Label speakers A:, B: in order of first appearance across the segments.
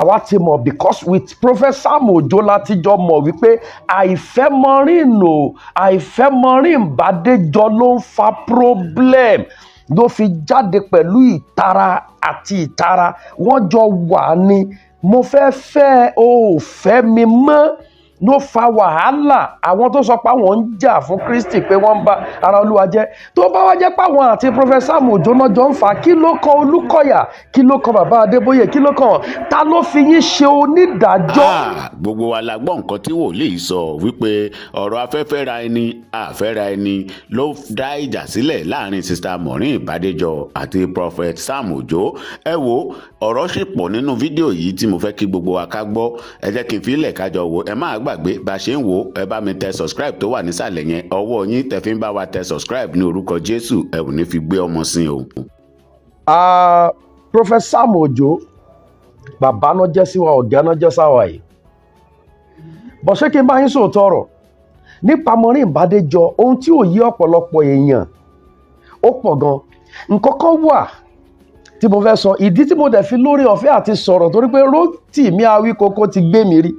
A: làwa ti mọ̀ because with Professor Mojo láti jọ mọ̀ wípé àìfẹ́ Maureen Badejo ló ń fa problem ló fi jáde pẹ̀lú ìtara àti ìtara wọ́n jọ wà ní mo fẹ́ o ò fẹ́ mi mọ́ ló fa wàhálà àwọn tó sọ pé àwọn ń jà fún Kristi pé wọ́n ń bá ara Olúwa jẹ́ tó bá wá jẹ́ pé àwọn àti Professor Mojo náà jọ ń fà kí ló kan Olukoya kí ló kan bàbá Adébóyè kí ló kan ta ló fi yín ṣe onídàájọ́.
B: Gbogbo wa la gbọ́ nǹkan tí wòlíì sọ wípé ọ̀rọ̀ afẹ́fẹ́ra ẹni àfẹ́ra ẹni ló dá ìjà sílẹ̀ láàrin Sister Maureen Badejo àti Prophet Sam Ojo. Ẹ wo ọ̀rọ̀ ṣì pọ̀ nínú fídíò yìí tí mo fẹ́ kí gbogbo wa ká gbọ́ ẹ jẹ́ kí n fi ilẹ̀ kájọ wo ẹ má gbàgbé bá ṣe ń wo ẹ bá mi tẹ subscribe tó wà nísàlẹ̀ yẹn ọwọ́ yín tẹ fi ń bá wa tẹ subscribe ní orúkọ Jésù ẹ ò ní fi gbé ọmọ sí o.
A: Professor Mojo bàbá náà jẹ́ sí wa ọ̀gá náà jẹ́ sáwà yìí bọ̀ ṣé kí n bá yín sòótọ́ ọ̀rọ̀ nípa Maureen Badejo ohun tí ò yí ọ̀pọ̀lọpọ̀ èèyàn ó pọ̀ gan nǹkan kan wà tí mo fẹ́ sọ ìdí tí mo dẹ̀ fi lórí ọ̀fẹ́ àti sọ̀rọ̀ torí pé Rótìmí Awíkókó ti gbé mi rí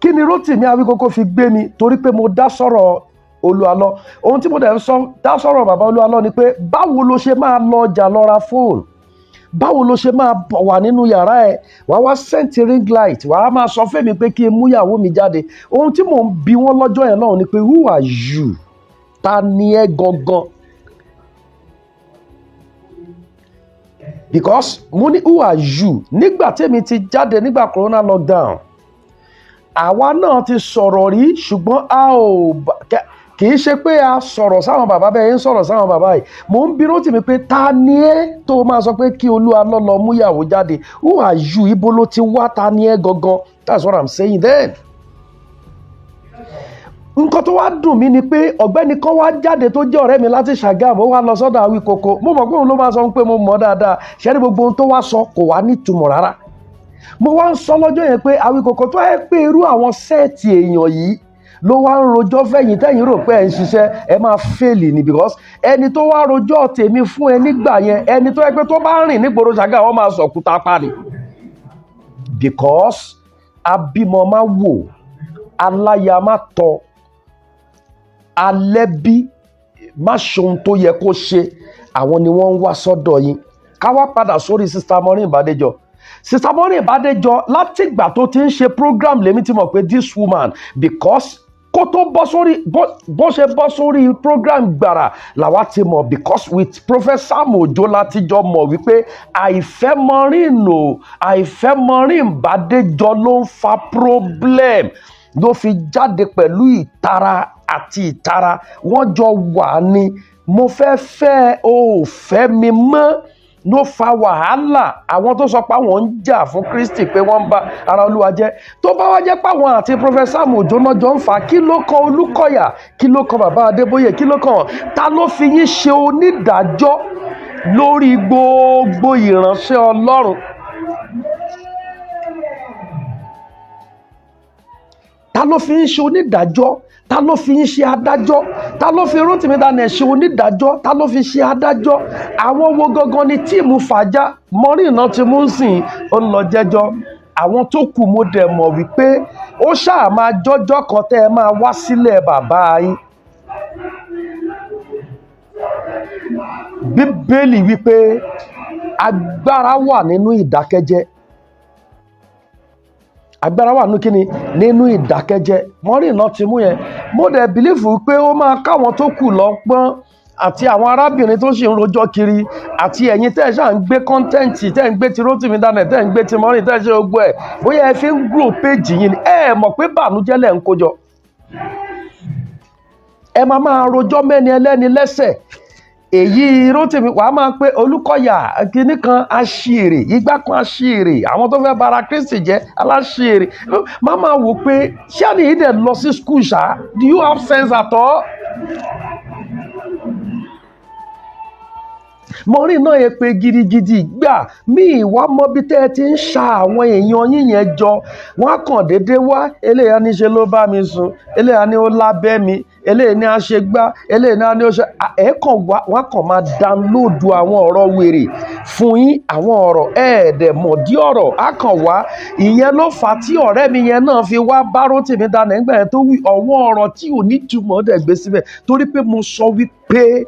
A: kí ni Rótìmí Awíkókó fi gbé mi torí pé mo dá sọ̀rọ̀ Olúalọ ohun tí mo dẹ̀ ń sọ dá sọ̀rọ̀ bàbá Olúalọ ni pé báwo ló ṣe máa lọ ọjà lọ ra fóònù báwo ló ṣe máa bọ̀ wà nínú yàrá ẹ̀ wàá wá sẹ́ǹtì ring light wàá máa sọ fẹ́mi pé kí n mú ìyàwó mi jáde ohun tí mò ń bi wọ́n lọ́jọ́ yẹn náà ni pé who are you ta ni ẹ gangan because mo ní who are you nígbà tèmi ti jáde nígbà corona lockdown àwa náà ti sọ̀rọ̀ rí ṣùgbọ́n a ò kì í ṣe pé a sọ̀rọ̀ sáwọn bàbá bẹ́ẹ̀ ń sọ̀rọ̀ sáwọn bàbá yìí mò ń bi Rótìmí pé ta ni ẹ́ tó máa sọ pé kí Olúalọ lọ mú ìyàwó jáde who are you ibo ló ti wá ta ni ẹ́ gangan that's what I'm saying then. nǹkan tó wá dùn mí ni pé ọ̀gbẹ́ni kan wá jáde tó jẹ́ ọ̀rẹ́ mi láti Ṣàgámù ó wá lọ sọ́dọ̀ Awíkókó mo mọ̀ pé òun ló máa sọ pé mo mọ̀ dáadáa ṣẹ́rí gbogbo ohun tó wá sọ kò wá nítumọ̀ rárá mo wá ń sọ lọ́jọ́ yẹn pé Awíkókó tó ẹ pé irú àwọn sẹ́ẹ̀tì èèyàn yìí ló wá ń rojọ́ fẹ̀yìn tẹ́yìn rò pé ẹ̀ ń ṣiṣẹ́ ẹ máa fèlì ni because ẹni tó wá rojọ́ tèmi fún ẹ nígbà yẹn ẹni tó yẹ pé tó bá rìn nígboro Ṣàgámù wọ́n máa sọ̀kúta pa ni because abímọ máa wò aláya máa tọ alẹ́bí má ṣohun tó yẹ kó ṣe àwọn ni wọ́n ń wá sọ́dọ̀ yín ká wá padà sórí Sister Maureen Badejo Sister Maureen Badejo látìgbà tó ti ń ṣe program lèmi ti mọ̀ pé this woman because kó tó bọ́ sórí bó ṣe bọ́ sórí program gbàrà làwa ti mọ̀ because with Professor Mojo láti jọ mọ̀ wípé àìfẹ́ Maureen Badejo ló ń fa problem ló fi jáde pẹ̀lú ìtara àti ìtara wọ́n jọ wà ní mo fẹ́ o ò fẹ́ mi mọ́ ló fa wàhálà àwọn tó sọ pé àwọn ń jà fún Kristi pé wọ́n ń bá ara Olúwa jẹ́ tó bá wá jẹ́ pé àwọn àti Professor Mojo náà jọ ń fà kí ló kan Olukoya kí ló kan bàbá Adébóyè kí ló kan ta ló fi yín ṣe onídàájọ́ lórí gbogbo ìránṣẹ́ Ọlọ́run ta ló fi ń ṣe onídàájọ́ ta ló fi ń ṣe adájọ́ ta ló fi Rótìmí Daniel ṣe onídàájọ́ ta ló fi ṣe adájọ́ àwọn wo gangan ni tíìmù fàájà Maureen náà ti mú sìn ó ń lọ jẹ́jọ́ àwọn tó kù mo dẹ̀ mọ̀ wípé ó ṣáà máa jọ́jọ́ kan tẹ́ ẹ máa wá sílẹ̀ bàbá yín Bíbélì wípé agbára wà nínú ìdákẹ́jẹ́ agbára wà nínú ìdákẹ́jẹ́ Maureen náà ti mú yẹn mo dẹ̀ bìlífù pé ó máa káwọn tó kù lọ́gbọ́n àti àwọn arábìnrin tó ṣì ń rojọ́ kiri àti ẹ̀yin tẹ́ ẹ ṣáà ń gbé kọ́ńtẹ́ǹtì tẹ́ ẹ ń gbé ti Rótìmí Daniel tẹ́ ẹ ń gbé ti Maureen tẹ́ ẹ ṣe gbogbo ẹ̀ bóyá ẹ fi ń grow péjì yín ni ẹ mọ̀ pé bànújẹ́ lẹ̀ ń kójọ ẹ máa rojọ́ mẹ́ni ẹlẹ́ni lẹ́sẹ̀ èyí Rótìmí wàá máa pé Olukoya kìíní kan aṣèrè igbá kan aṣèrè àwọn tó fẹ́ bara Kristi jẹ́ aláṣèrè máa wò pé ṣé àní yìí dẹ̀ lọ sí school ṣá do you have sense at all? Maureen náà yẹ pé gidigidi gbà mí ìwà mọ́bí tẹ́ ẹ ti ń ṣa àwọn èèyàn yín yẹn jọ wọ́n á kàn déédéé wá eléyà ní ṣe ló bá mi sùn eléyà ní ó lábẹ́ mi eléyìí ni a ṣe gbá, eléyìí ni a ní ó ṣe wọ́n kàn máa download àwọn ọ̀rọ̀ wèrè fún yín, àwọn ọ̀rọ̀ ẹ̀ẹ́dẹ̀ mọ̀dí ọ̀rọ̀ á kàn wá. Ìyẹn ló fà á tí ọ̀rẹ́ mi yẹn náà fi wá bá Rótìmí Daniel nígbà yẹn tó wí ọ̀wọ́n ọ̀rọ̀ tí ò ní túmọ̀ dẹ̀ gbé síbẹ̀, torí pé mo sọ wípé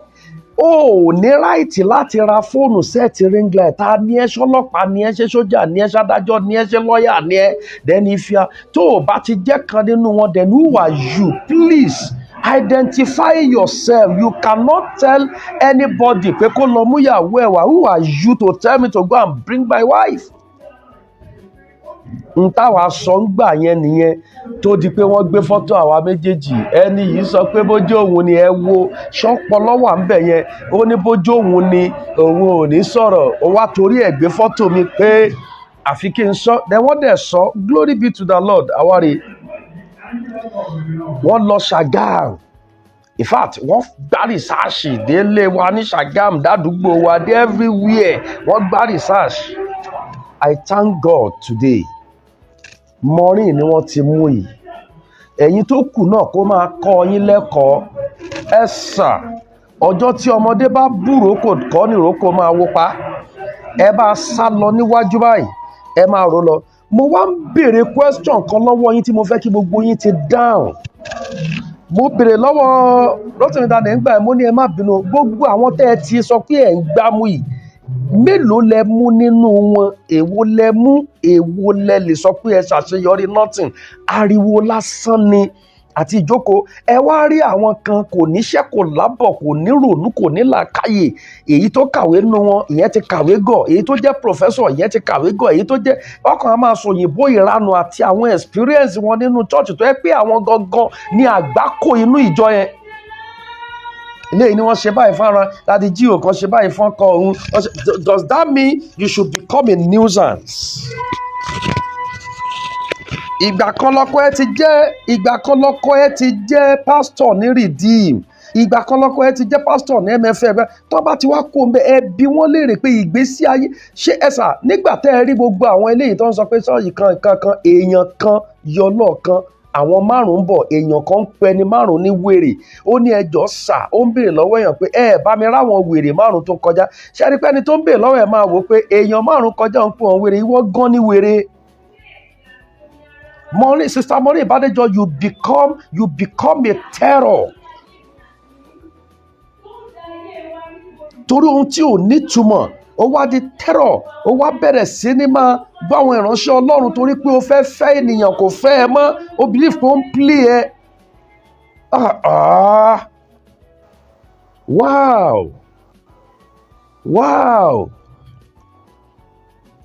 A: o ò ní ráìtì láti ra fóònù sẹ́ẹ̀tì ring light. Ta ni ẹ́, ṣọlọ́pàá ni ẹ́, ṣe sójà ni ẹ́, ṣadájọ́ ni ẹ́, ṣe lọ́ọ̀yà ni ẹ́, then if you tó o bá ti jẹ́ kan nínú wọn, then who are you? Please identify yourself. You cannot tell anybody pé kó lọ mú ìyàwó ẹ̀ wá. Who are you to tell me to go and bring my wife? N táwa sọ ń gbà yẹn nìyẹn tó di pé wọ́n gbé fọ́tò àwa méjèèjì. Ẹni yìí sọ pé bójú òun ni ẹ wo ṣọ́pọ̀lọ́ wà ń bẹ̀ yẹn, ó ní bójú òun ni òun ò ní sọ̀rọ̀, ó wá torí ẹ̀ gbé fọ́tò mi pé àfi kí n sọ. Then wọ́n dẹ̀ sọ, glory be to the Lord. Àwárí wọ́n lọ Ṣàgámù. In fact, wọ́n gbá rìsáàṣì délé wa ní Ṣàgámù, dádúgbò wa, dé everywhere. Wọ́n gbá rìsáàṣì. I thank God today. Maureen ni wọ́n ti mú yìí. Ẹ̀yin tó kù náà kó máa kọ́ yín lẹ́kọ̀ọ́. Ẹ sà, ọjọ́ tí ọmọdé bá búròkò kọ́ ní ìrókò máa wó pa. Ẹ bá sá lọ níwájú báyìí, ẹ máa rò lọ. Mo wá ń béèrè question kan lọ́wọ́ yín tí mo fẹ́ kí gbogbo yín ti dáhùn. Mo béèrè lọ́wọ́ Rótìmí Daniel nígbà mo ní ẹ má bínú, gbogbo àwọn tẹ́ ẹ ti sọ pé ẹ̀ ń gbámú yìí, mélòó lẹ mú nínú wọn? Èwo lẹ mú? Èwo lẹ lè sọ pé ẹ ṣàṣeyọrí? Nothing. Ariwo lásán ni àti ìjókòó. Ẹ wá rí àwọn kan kò níṣẹ́, kò lábọ̀, kò ní rònú, kò ní làákàyè. Èyí tó kàwé nínú wọn, ìyẹn ti kàwé gọ̀. Èyí tó jẹ́ professor, ìyẹn ti kàwé gọ̀. Èyí tó jẹ́ ọkàn á máa sọ òyìnbó ìranu àti àwọn experience wọn nínú church tó yẹ pé àwọn gangan ní àgbákò inú ìjọ yẹn. Eléyìí ni wọ́n ṣe báyìí fáwọn láti jí òkan ṣe báyìí fún ọkọ òun. Does that mean you should become a nuisance? Ìgbà kan lọ́kọ ẹ ti jẹ́ pastor ní Redeem. Ìgbà kan lọ́kọ ẹ ti jẹ́ pastor ní MFM. Tó bá ti wá kó ń bẹ, ẹ bi wọ́n léèrè pé ìgbésí ayé ṣé ẹ sà nígbà tẹ́ ẹ rí gbogbo àwọn eléyìí tó ń sọ pé sọ́ọ̀yì kan èèyàn kan yọ lọ́ọ̀kan, àwọn márùn-ún bọ̀, èèyàn kan ń pẹ ní márùn-ún ní wèrè. Ó ní ẹjọ́ sà, ó ń béèrè lọ́wọ́ èèyàn pé ẹ bá mi ráwọn wèrè márùn-ún tó kọjá. Ṣé ẹ rí pé ẹni tó ń béèrè lọ́wọ́ ẹ̀ máa wò pé èèyàn márùn-ún kọjá ń pọ̀ wèrè, ìwọ gan ní wèrè. Sister Maureen Badejo, you become a terror. Torí ohun tí ò nítumọ̀, ó wá di terror. Ó wá bẹ̀rẹ̀ sí ní máa bá àwọn ìránṣẹ́ Ọlọ́run torí pé ó fẹ́ fẹ́ ènìyàn kò fẹ́ ẹ mọ́. Ó believe pé ó ń play ẹ. Wow.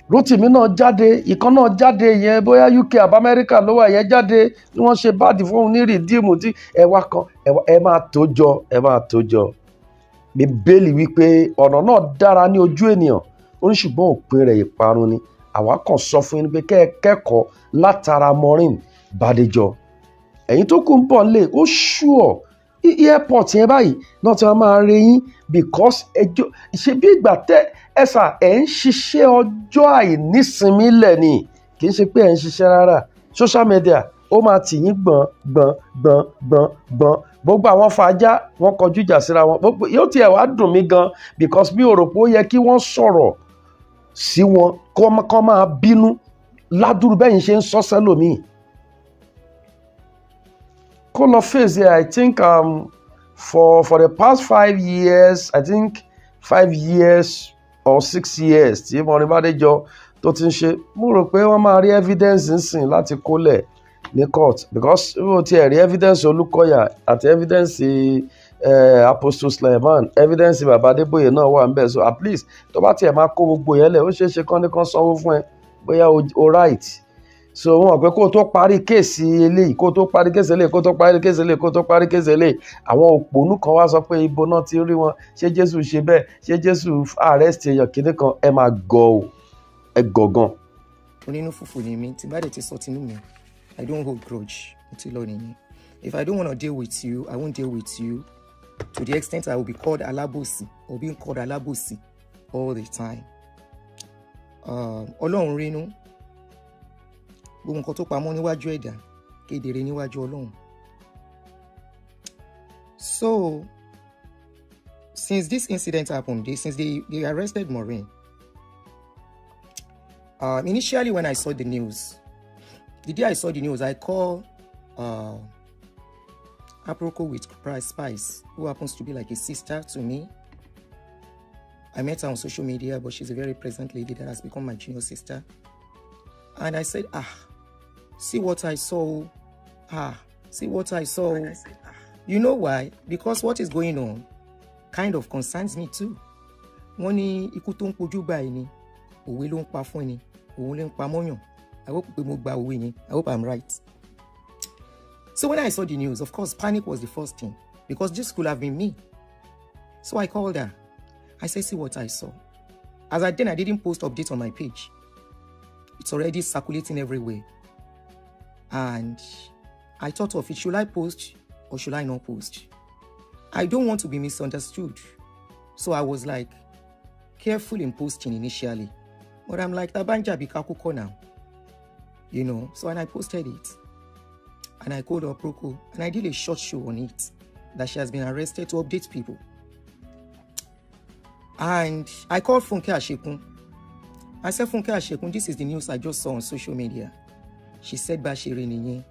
A: Rótìmí náà jáde, ìkan náà jáde yẹn bóyá UK àbí Amẹ́ríkà ló wà yẹn jáde ni wọ́n ṣe báàdì fún un ní Redeem tí ẹwà kan ẹ máa tó jọ. Bíbélì wípé ọ̀nà náà dára ní ojú ènìyàn, ó ní ṣùgbọ́n òpin rẹ̀ ìparun ni. Àwa kàn sọ fún yín pé kẹ́ ẹ kẹ́kọ̀ọ́ látara Maureen Badejo. Ẹ̀yin tó kù ń bọ̀ lé, ó ṣùọ̀ airport yẹn báyìí náà tí wọ́n máa re yín because ẹjọ́ ṣe bí ìgbà tẹ́ ẹ sà ẹ̀ ń ṣiṣẹ́ ọjọ́ àìnísinmi lẹ̀ ni, kì í ṣe pé ẹ̀ ń ṣiṣẹ́ rárá. Social media ó máa tì yín gbọ̀n. Gbogbo àwọn fàájà wọ́n kọjú ìjà síra wọn. Yóò tiẹ̀ wá dùn mí gan because mi ò rò pé ó yẹ kí wọ́n sọ̀rọ̀ sí wọn kọ́ máa bínú ládùúrú bẹ́yìn ṣe ń sọ sẹ́lòmíì. Kó lọ face I think for the past 5 years, I think 5 years or 6 years tí Maureen Badejo tó ti ń ṣe, mo rò pé wọ́n máa rí evidence nsìn láti kólẹ̀ ní court because ó ti rí evidence Olukoya àti evidence Apostle Suleiman, evidence bàbá Adébóyè náà wà níbẹ̀. So at least tó bá tiẹ̀ máa kó gbogbo yẹn lẹ̀, ó ṣeé ṣe kán ní kán sanwó fún ẹ bóyá o right. So wọn pé kó tó parí kéèsì eléyìí, kó tó parí kéèsì eléyìí, àwọn òpònú kan wá sọ pé ibo náà ti rí wọn, ṣé Jésù ṣe bẹ́ẹ̀, ṣé Jésù arrest èèyàn kìíní kan, ẹ máa gọ̀ ọ́, ẹ gọ̀gàn.
C: Onínú fùfù ni mí, tí bá dẹ̀ ti sọ tinú mi, I don't hold grudge. If I don't want to deal with you, I won't deal with you to the extent I will be called Alabosi or being called Alabosi all the time. Ọlọ́run rínú. Gbogbo nǹkan tó pamọ́ níwájú ẹ̀dá kedere níwájú Ọlọ́run. So, since this incident happened, since they arrested Maureen, initially when I saw the news, the day I saw the news, I called Aproko with Spice, who happens to be like a sister to me. I met her on social media, but she's a very pleasant lady that has become my junior sister. And I said, see what I saw. See what I saw. You know why? Because what is going on kind of concerns me too. Wọ́n ní ikú tó ń pojú báyìí ni, òwe ló ń pa fún ni, òun ló ń pa mọ́yàn. I hope pé mo gba òwe yẹn. I hope I'm right. So when I saw the news, of course, panic was the first thing because this could have been me. So I called her. I said, see what I saw. As I didn't post updates on my page. It's already circulating everywhere. And I thought of it, should I post or should I not post? I don't want to be misunderstood. So I was like, careful in posting initially. But I'm like, Tabanja Bikakuko now. You know, so and I posted it. And I called Aproko and I did a short show on it that she has been arrested to update people. And I called Funke Ashekun. I said, Funke Ashekun, this is the news I just saw on social media. She said, Bashiri Ninye.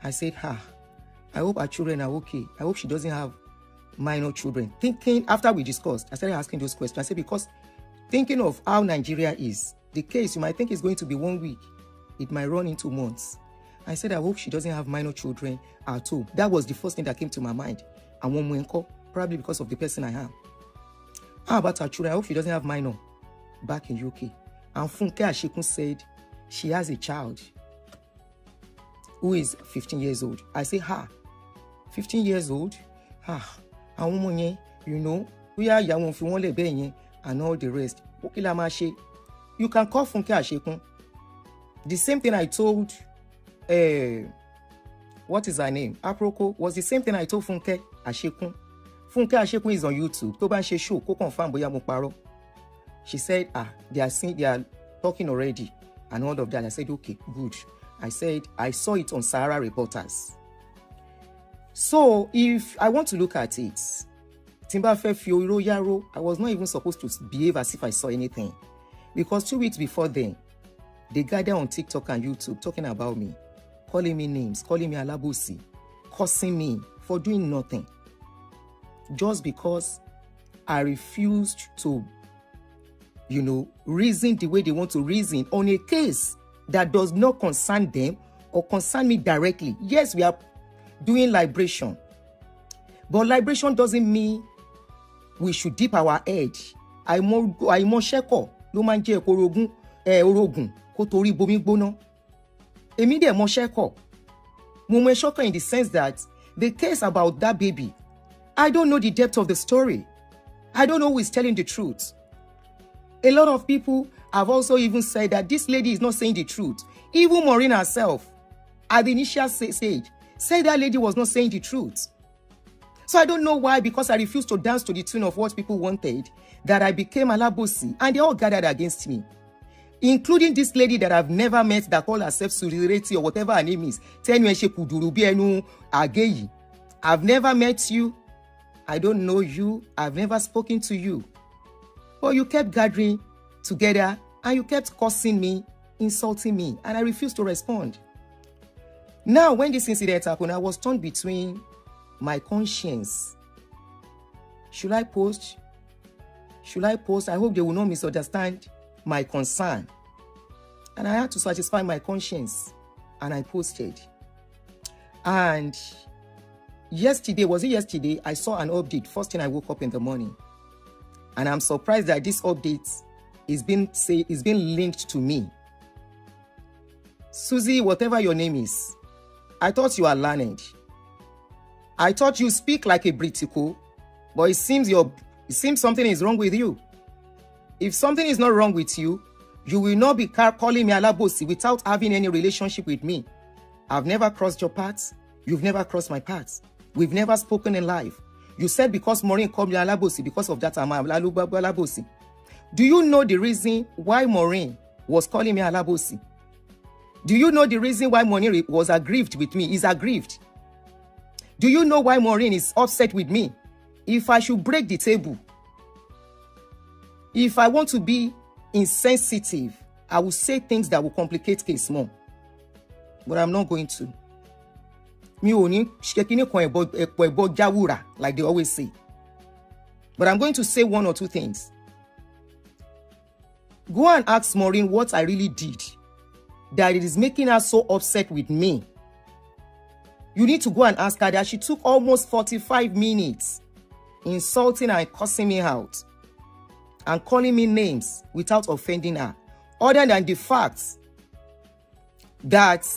C: I said, I hope her children are okay. I hope she doesn't have minor children. Thinking, after we discussed, I started asking those questions. I said, because thinking of how Nigeria is, the case, you might think it's going to be 1 week. It might run into months. I said, I hope she doesn't have minor children at all. That was the first thing that came to my mind. And one more, probably because of the person I am. How about her children? I hope she doesn't have minor back in UK. And Funke Ashekun said she has a child who is 15 years old. I say, 15 years old? And woman, you know, we are young if you want to and all the rest. You can call Funke Ashekun. The same thing I told, what is her name? Aproko was the same thing I told Funke Ashekun. Funke Ashekun is on YouTube. Tó bá ń ṣe show, kó confirm bóyá mo parọ́. She said, they are talking already and all of that. I said, okay, good. I said, I saw it on Sahara Reporters. So if I want to look at it, Timba Fe Fioro Yaro, I was not even supposed to behave as if I saw anything. Because 2 weeks before then, they gathered on TikTok and YouTube talking about me, calling me names, calling me Alabosi, cursing me for doing nothing. Just because I refused to, you know, reason the way they want to reason on a case that does not concern them or concern me directly. Yes, we are doing liberation. But liberation doesn't mean we should dip our head. Àìmọ̀ ṣẹ́kọ̀ ló máa ń jẹ́ orogún kó torí bomi gbóná. Èmi dẹ̀ mọ̀ ṣẹ́kọ̀. Mo mọ̀ ṣẹ́kọ̀ in the sense that the case about that baby, I don't know the depth of the story. I don't know who is telling the truth. A lot of people have also even said that this lady is not saying the truth. Even Maureen herself, at the initial stage, said that lady was not saying the truth. So I don't know why, because I refused to dance to the tune of what people wanted, that I became Alabosi, and they all gathered against me. Including this lady that I've never met that called herself Surireti or whatever her name is. I've never met you. I don't know you. I've never spoken to you. But you kept gathering together and you kept cursing me, insulting me, and I refused to respond. Now, when this incident happened, I was torn between my conscience. Should I post? Should I post? I hope they will not misunderstand my concern. And I had to satisfy my conscience, and I posted. And yesterday, was it yesterday? I saw an update. First thing I woke up in the morning. And I'm surprised that this update is being linked to me. Susie, whatever your name is, I thought you are learned. I thought you speak like a Britico, but it seems something is wrong with you. If something is not wrong with you, you will not be calling me Alabosi without having any relationship with me. I've never crossed your paths. You've never crossed my paths. We've never spoken in life. You said because Maureen called me Alabosi, because of that I'm Alabosi. Do you know the reason why Maureen was calling me Alabosi? Do you know the reason why Maureen was aggrieved with me? Is aggrieved. Do you know why Maureen is upset with me? If I should break the table, if I want to be insensitive, I will say things that will complicate case more. But I'm not going to. Like they always say. But I'm going to say one or two things. Go and ask Maureen what I really did that it is making her so upset with me. You need to go and ask her that she took almost 45 minutes insulting and cussing me out and calling me names without offending her. Other than the fact that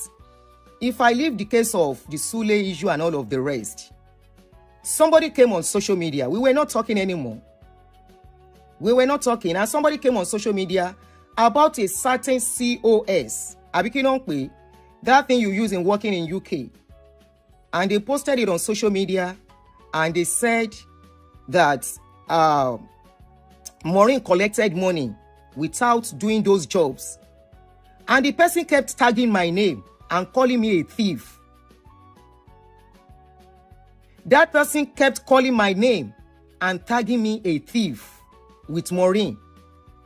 C: if I leave the case of the Sule issue and all of the rest, somebody came on social media. We were not talking anymore. We were not talking. And somebody came on social media about a certain COS. That thing you use in working in UK. And they posted it on social media. And they said that Maureen collected money without doing those jobs. And the person kept tagging my name and calling me a thief. That person kept calling my name and tagging me a thief with Maureen.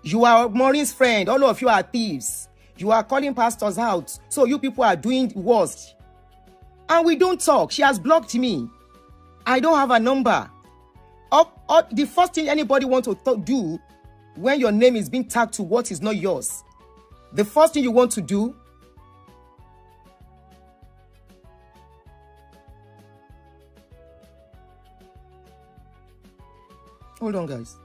C: You are Maureen's friend. All of you are thieves. You are calling pastors out. So you people are doing worst. And we don't talk. She has blocked me. I don't have a number. The first thing anybody wants to do when your name is being tagged to what is not yours, the first thing you want to do hold on, guys.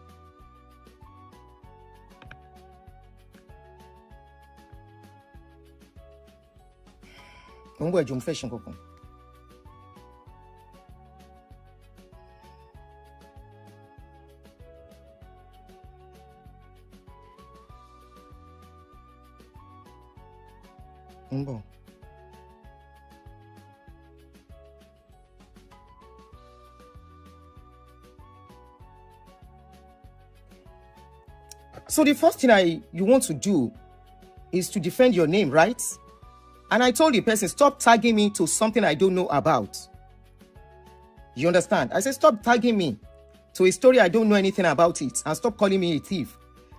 C: So the first thing you want to do is to defend your name, right? And I told the person, stop tagging me to something I don't know about. You understand? I said, stop tagging me to a story I don't know anything about it, and stop calling me a thief.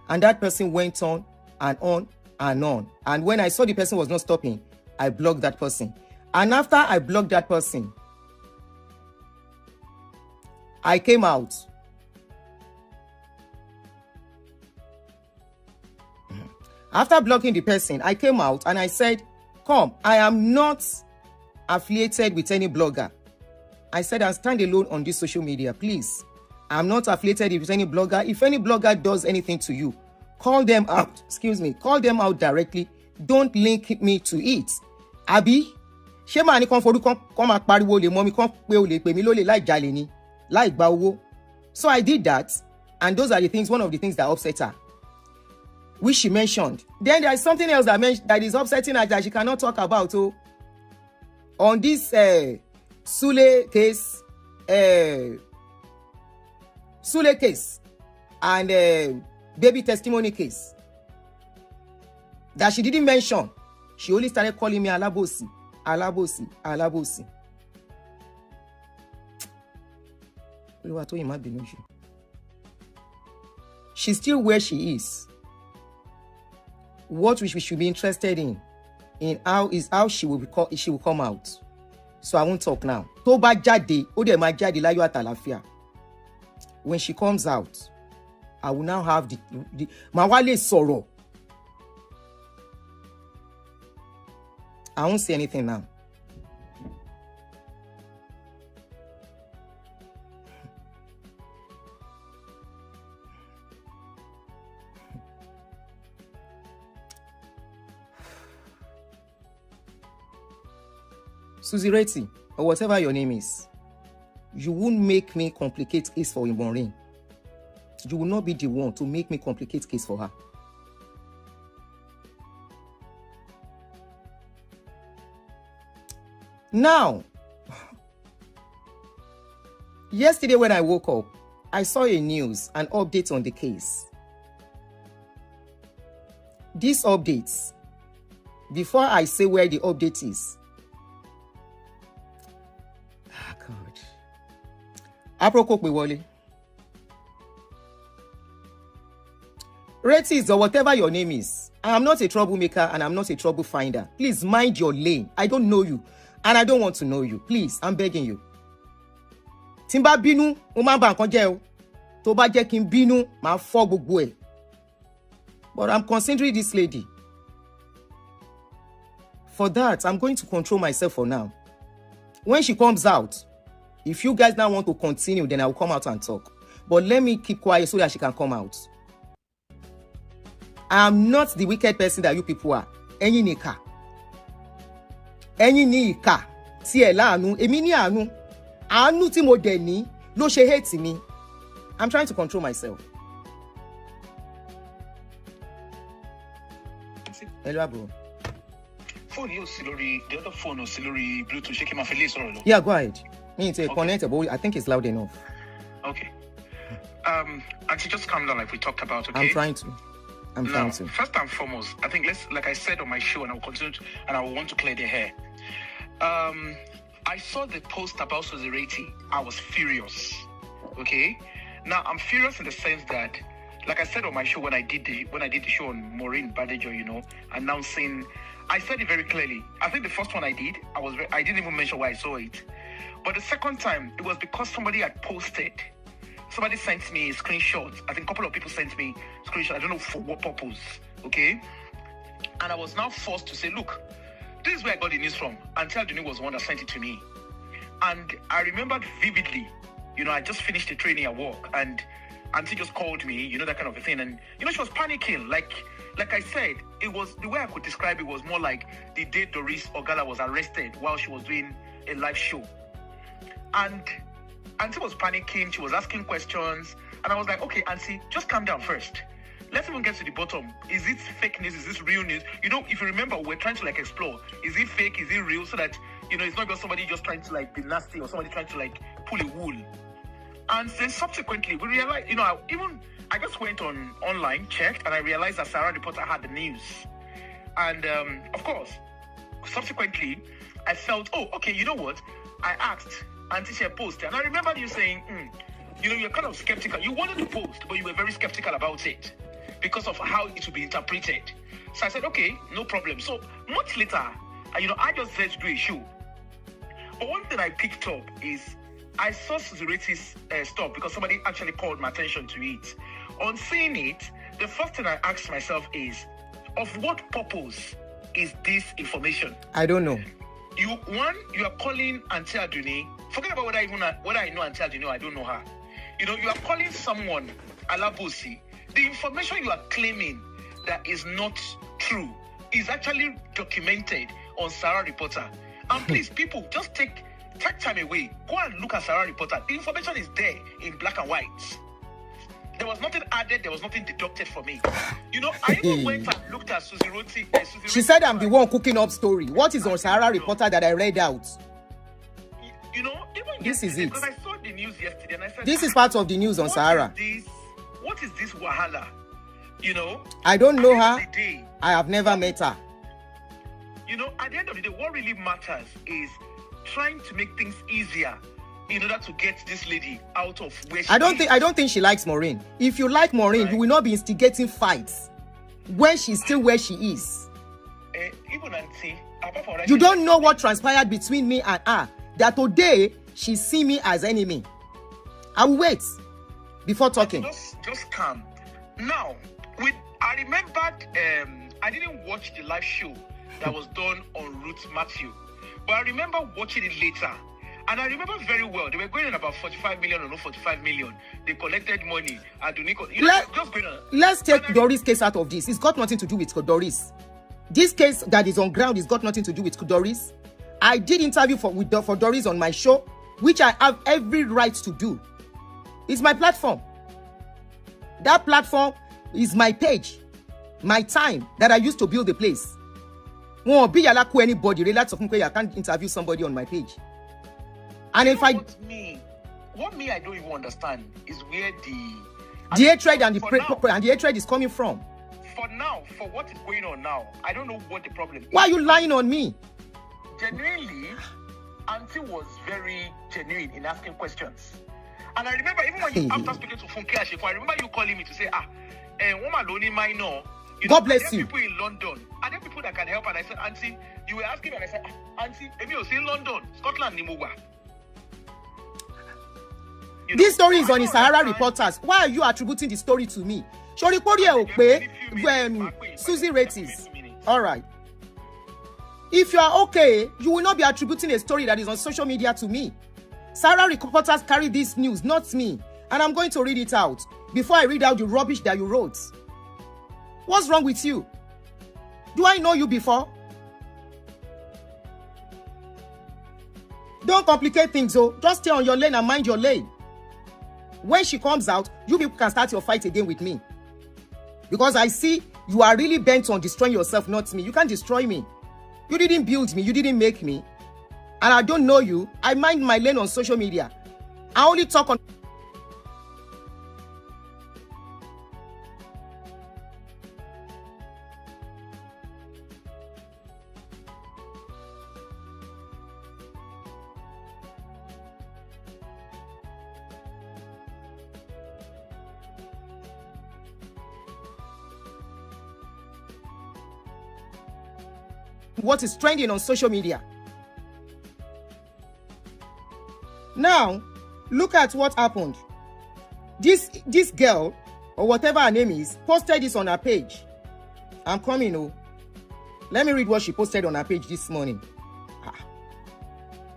C: And that person went on and on and on. And when I saw the person was not stopping, I blocked that person. And after I blocked that person, I came out. After blocking the person, I came out and I said, come, I am not affiliated with any blogger. I said, I stand alone on this social media, please. I'm not affiliated with any blogger. If any blogger does anything to you, call them out. Excuse me. Call them out directly. Don't link me to it. Abi, ṣé màá ní kan forí kan máa pariwo lè mọ́ mi kan pé o lè pè mí lólè láì jalè ni, láì gba owó. So I did that, and those are the things, one of the things that upset her, which she mentioned. Then there is something else that is upsetting her that she cannot talk about. Oh, on this Sule case, and baby testimony case that she didn't mention. She only started calling me Alabosi, Alabosi, Alabosi. She's still where she is. What we should be interested in how she will come out. So I won't talk now. Tó bá jáde, ó dẹ̀ máa jáde láyọ̀ àtàlàfíà. When she comes out, I will now have the màá wá lè sọ̀rọ̀. I won't say anything now. Susie Reti, or whatever your name is, you won't make me complicate case for Maureen. You will not be the one to make me complicate case for her. Now, yesterday when I woke up, I saw a news, an update on the case. These updates, before I say where the update is, God. Aproko pe wọlé. Ratis or whatever your name is, I am not a troublemaker and I'm not a trouble finder. Please mind your lane. I don't know you and I don't want to know you. Please, I'm begging you. Timba bínú, mo máa ba nǹkan jẹ́ o. Tó bá jẹ́ kí n bínú, máa fọ́ gbogbo ẹ̀. But I'm considering this lady. For that, I'm going to control myself for now. When she comes out, if you guys now want to continue, then I will come out and talk. But let me keep quiet so that she can come out. I am not the wicked person that you people are. Ẹ̀yin ni ìkà. Ẹ̀yin ni ìkà. Tí ẹ láàánú, èmi ní àánú. Àánú tí mo dẹ̀ ní ló ṣe hate me. I'm trying to control myself. Hello, bro.
D: Phone you see the other phone was lórí Bluetooth. Shake my face or no?
C: Yeah, go ahead. Me to connect, but I think it's loud enough.
D: Okay. Auntie, just calm down like we talked about, okay?
C: I'm trying to.
D: First and foremost, I think like I said on my show, and I will continue and I will want to clear the hair. I saw the post about Suzireti. I was furious. Okay? Now I'm furious in the sense that, like I said on my show when I did the show on Maureen Badejo, announcing, I said it very clearly. I think the first one I did, I didn't even mention why I saw it. But the second time, it was because somebody had posted. Somebody sent me a screenshot. I think a couple of people sent me a screenshot. I don't know for what purpose. Okay? And I was now forced to say, look, this is where I got the news from. Auntie Aduni was the one that sent it to me. And I remembered vividly, I just finished the training at work and Auntie just called me, that kind of a thing. And, she was panicking. Like I said, it was, the way I could describe it was more like the day Doris Ogala was arrested while she was doing a live show. And Auntie was panicking. She was asking questions. And I was like, okay, Auntie, just calm down first. Let's even get to the bottom. Is it fake news? Is this real news? If you remember, we're trying to explore. Is it fake? Is it real? So that, it's not just somebody just trying to be nasty or somebody trying to pull a wool. And then subsequently, we realized, I just went online, checked, and I realized that Sarah Reporter had the news. And of course, subsequently, I felt, oh, okay, you know what? I asked Auntie she posted, and I remember you saying, you're kind of skeptical. You wanted to post, but you were very skeptical about it because of how it would be interpreted. So I said, okay, no problem. So much later, I just said to do a show. But one thing I picked up is I saw Suzireti's stuff because somebody actually called my attention to it. On seeing it, the first thing I asked myself is, of what purpose is this information?
C: I don't know.
D: You are calling Auntie Aduni. Forget about whether I know Auntie Aduni or I don't know her. You are calling someone Alabosi. The information you are claiming that is not true is actually documented on Sarah Reporter. And please, people, just take time away. Go and look at Sarah Reporter. The information is there in black and white. There was nothing added. There was nothing deducted for me. I even went and looked at Suzireti.
C: She said I'm the one cooking up story. What is on Sarah Reporter that I read out?
D: Even
C: this is it.
D: Because I saw the news yesterday and I said,
C: this is part of the news on Sarah.
D: What is this wahala?
C: I don't know her. I have never met her.
D: At the end of the day, what really matters is trying to make things easier in order to get this lady out of where she is.
C: I don't think she likes Maureen. If you like Maureen, right, you will not be instigating fights when she's still where she is.
D: Even Auntie, apart from that,
C: you don't know what transpired between me and her. That today she see me as enemy. I will wait before talking.
D: Just calm. Now, I remembered. I didn't watch the live show that was done on Ruth Matthew, but I remember watching it later. And I remember very well, they were going on about 45 million or no 45 million. They collected money.
C: Let's take Doris' case out of this. It's got nothing to do with Doris. This case that is on ground has got nothing to do with Doris. I did interview for Doris on my show, which I have every right to do. It's my platform. That platform is my page, my time that I used to build the place. Won't be anybody. I can't interview somebody on my page. And if
D: what I don't even understand is where
C: the hatred and the hatred is coming from.
D: For now, for what is going on now, I don't know what the problem is.
C: Why are you lying on me?
D: Genuinely, Auntie was very genuine in asking questions. And I remember even when you, after speaking to Funke Ashekun, I remember you calling me to say, woman only minor.
C: God bless you.
D: People in London. Are there people that can help? And I said, Auntie, you were asking me, and I said, Auntie, Emi was in London, Scotland, Nimogwa.
C: This story is on the Sahara Reporters. Why are you attributing the story to me? Shori Susie Ratis. All right. If you are okay, you will not be attributing a story that is on social media to me. Sahara Reporters carry this news, not me. And I'm going to read it out before I read out the rubbish that you wrote. What's wrong with you? Do I know you before? Don't complicate things, oh. Just stay on your lane and mind your lane. When she comes out, you people can start your fight again with me. Because I see you are really bent on destroying yourself, not me. You can't destroy me. You didn't build me. You didn't make me. And I don't know you. I mind my lane on social media. I only talk on... what is trending on social media. Now, look at what happened. This girl, or whatever her name is, posted this on her page. I'm coming, oh. Let me read what she posted on her page this morning.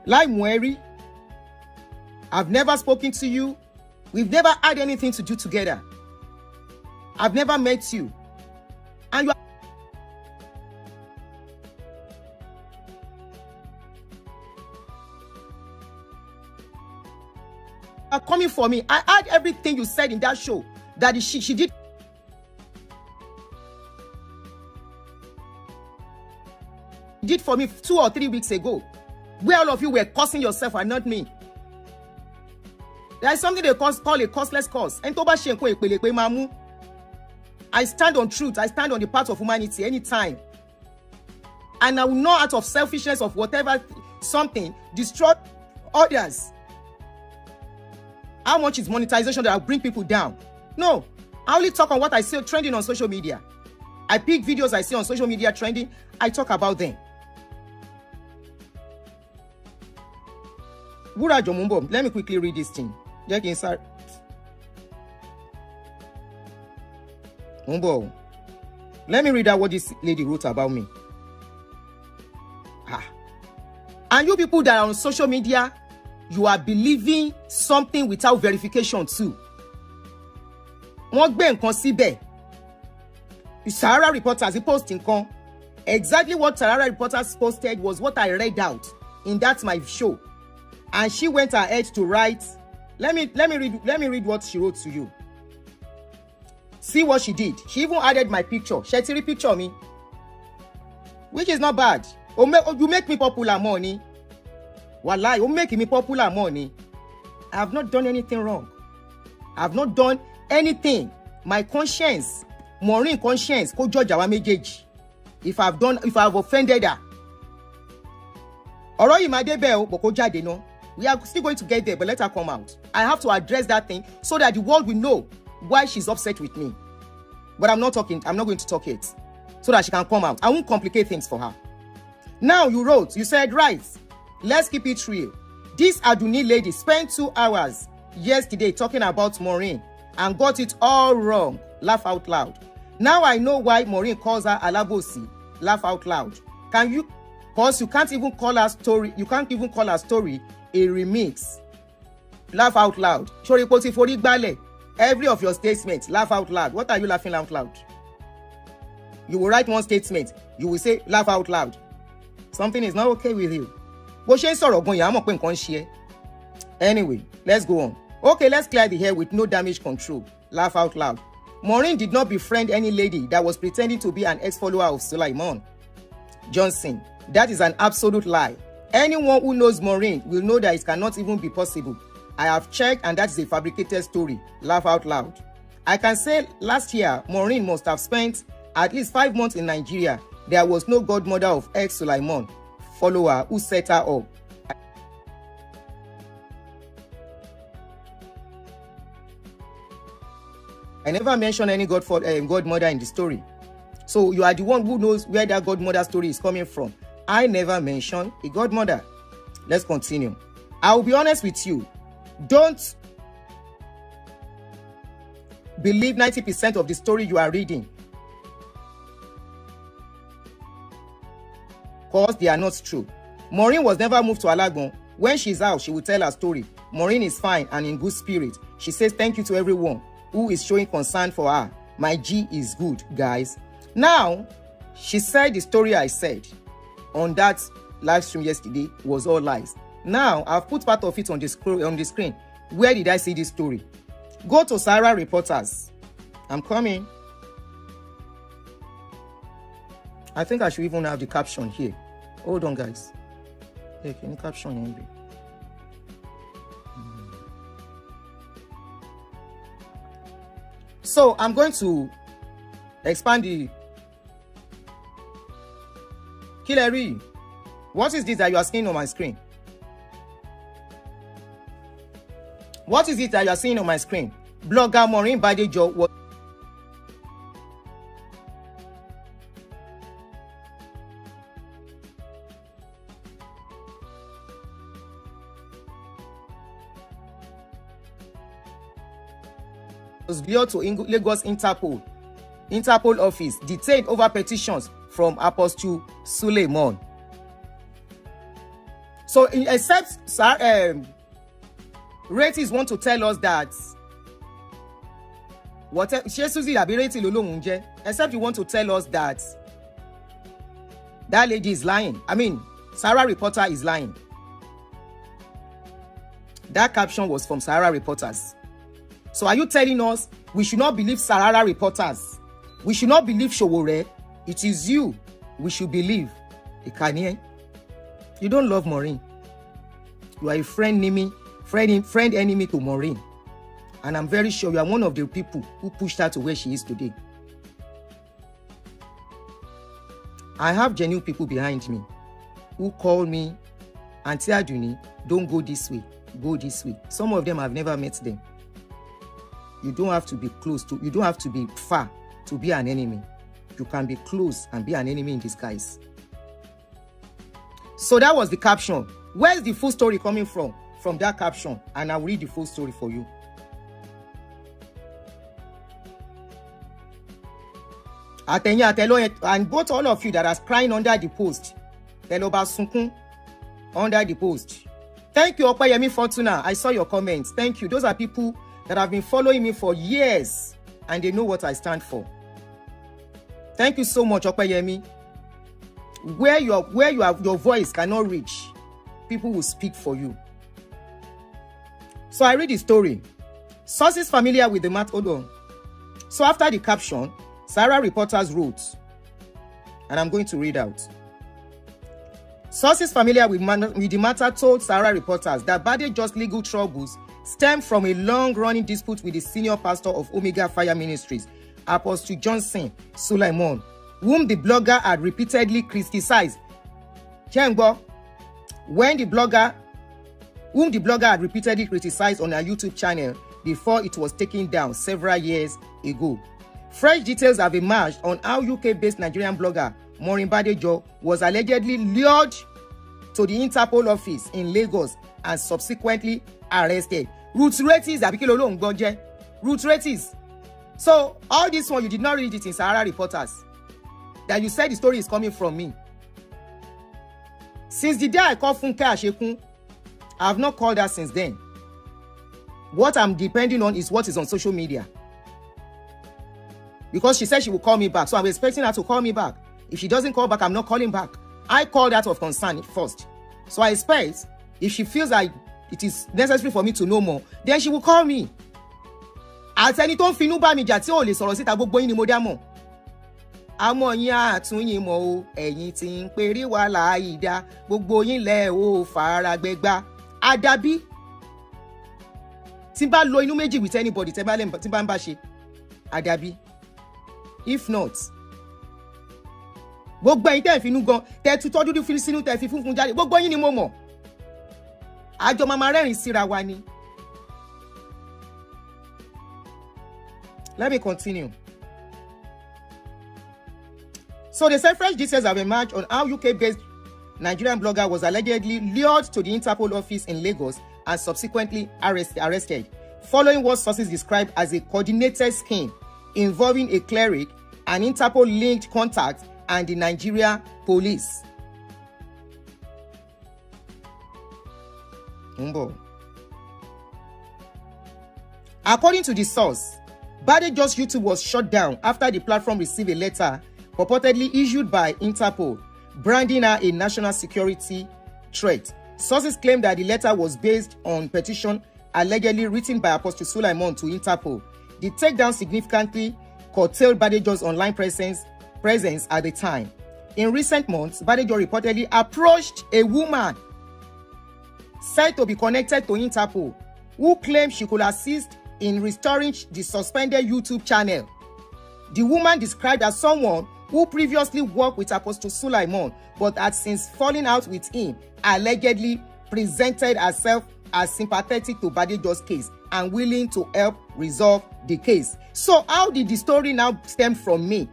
C: Lai Mweri, I've never spoken to you. We've never had anything to do together. I've never met you. And you are coming for me. I heard everything you said in that show that she did for me 2 or 3 weeks ago, where all of you were cursing yourself and not me. There is something they call a costless cause. I stand on truth. I stand on the path of humanity anytime. And I will not, out of selfishness of whatever something, destroy others. How much is monetization that will bring people down? No. I only talk on what I see trending on social media. I pick videos I see on social media trending. I talk about them. Let me quickly read this thing. Let me read out what this lady wrote about me. And you people that are on social media, you are believing something without verification too. The Sahara Reporters posting exactly what Sahara Reporters posted was what I read out in that my show. And she went ahead to write. Let me read what she wrote to you. See what she did. She even added my picture. She picture me, which is not bad. You make me popular money. Wallahi, you make me popular money. I have not done anything wrong. I have not done anything. My conscience, Maureen conscience, ko judge our mejeji. If I have offended her. We are still going to get there, but let her come out. I have to address that thing so that the world will know why she's upset with me. But I'm not going to talk it. So that she can come out. I won't complicate things for her. Now you said, right, let's keep it real. This Aduni lady spent 2 hours yesterday talking about Maureen and got it all wrong. Laugh out loud. Now I know why Maureen calls her Alabosi. Laugh out loud. Because you can't even call her story. You can't even call her story a remix. Laugh out loud. Every of your statements, laugh out loud. What are you laughing out loud? You will write one statement. You will say, laugh out loud. Something is not okay with you. Anyway, let's go on. Okay, let's clear the hair with no damage control. Laugh out loud. Maureen did not befriend any lady that was pretending to be an ex-follower of Suleiman Johnson. That is an absolute lie. Anyone who knows Maureen will know that it cannot even be possible. I have checked and that is a fabricated story. Laugh out loud. I can say last year, Maureen must have spent at least 5 months in Nigeria. There was no godmother of ex-Suleiman follower who set her up. I never mentioned any godmother in the story. So you are the one who knows where that godmother story is coming from. I never mentioned a godmother. Let's continue. I will be honest with you. Don't believe 90% of the story you are reading, because they are not true. Maureen was never moved to Alagbon. When she's out, she will tell her story. Maureen is fine and in good spirit. She says thank you to everyone who is showing concern for her. My G is good, guys. Now, she said the story I said on that live stream yesterday was all lies. Now, I've put part of it on the screen. Where did I see this story? Go to Sarah Reporters. I'm coming. I think I should even have the caption here. Hold on, guys. Hey, can you caption here? So I'm going to expand the Hillary. What is this that you are seeing on my screen? What is it that you are seeing on my screen? Blogger Maureen Badejo was lured to Lagos Interpol office, detained over petitions from Apostle Suleiman. So, except Ratis want to tell us that except you want to tell us that that lady is lying. I mean, Sarah Reporter is lying. That caption was from Sarah Reporters. So are you telling us we should not believe Sarah Reporters? We should not believe Showore? It is you we should believe. Ikanye, you don't love Maureen. You are a friend enemy to Maureen. And I'm very sure you are one of the people who pushed her to where she is today. I have genuine people behind me who call me, Auntie Aduni, don't go this way, go this way. Some of them I've never met them. You don't have to be you don't have to be far to be an enemy. You can be close and be an enemy in disguise. So that was the caption. Where's the full story coming from? From that caption. And I'll read the full story for you. And both all of you that are crying under the post, under the post. Thank you, Opayemi Fortuna. I saw your comments. Thank you. Those are people that have been following me for years and they know what I stand for. Thank you so much, Opayemi. Where your voice cannot reach, people will speak for you. So I read the story. Sources familiar with the matter. Hold on. So after the caption, Sarah Reporters wrote, and I'm going to read out. Sources familiar with the matter told Sarah Reporters that Badejo's legal troubles stem from a long-running dispute with the senior pastor of Omega Fire Ministries, Apostle Johnson Suleiman, whom the blogger had repeatedly criticized. Whom the blogger had repeatedly criticized on her YouTube channel before it was taken down several years ago. Fresh details have emerged on how UK-based Nigerian blogger Maureen Badejo was allegedly lured to the Interpol office in Lagos and subsequently arrested. Root Ratis. So all this one, you did not read it in Sarah Reporters. That you said the story is coming from me. Since the day I called Funke Ashekun, I have not called her since then. What I'm depending on is what is on social media. Because she said she will call me back. So I'm expecting her to call me back. If she doesn't call back, I'm not calling back. I called out of concern first. So I expect if she feels like it is necessary for me to know more, then she will call me. Àtẹni tó ń finú bá mi jà tí ò lè sọ̀rọ̀ síta gbogbo yín ni mo dá mọ̀. Àmọ́ yín àtúnyìn mọ́ o, ẹ̀yin tí ń perí wà láìda, gbogbo yín lẹ̀ o faragbẹ́gbá. Àdàbí tí bá lo inú méjì with anybody tí bá ń bá ṣe. Àdàbí. If not, gbogbo ẹ̀yin tẹ́ finú gan, tẹ́ tutọ́ dúdú fi sínú tẹ́ fi funfun jáde, gbogbo yín ni mo mọ̀. Àjọ máa rẹ́rìn síra wa ni. Let me continue. So they said fresh details have emerged on how UK-based Nigerian blogger was allegedly lured to the Interpol office in Lagos and subsequently arrested, following what sources described as a coordinated scheme involving a cleric, an Interpol-linked contact, and the Nigeria police. According to the source, Badejo's YouTube was shut down after the platform received a letter purportedly issued by Interpol, branding her a national security threat. Sources claim that the letter was based on petition allegedly written by Apostle Suleiman to Interpol. The takedown significantly curtailed Badejo's online presence at the time. In recent months, Badejo reportedly approached a woman said to be connected to Interpol, who claimed she could assist in restoring the suspended YouTube channel. The woman described as someone who previously worked with Apostle Suleiman but had since fallen out with him, allegedly presented herself as sympathetic to Badejo's case and willing to help resolve the case. So how did the story now stem from me?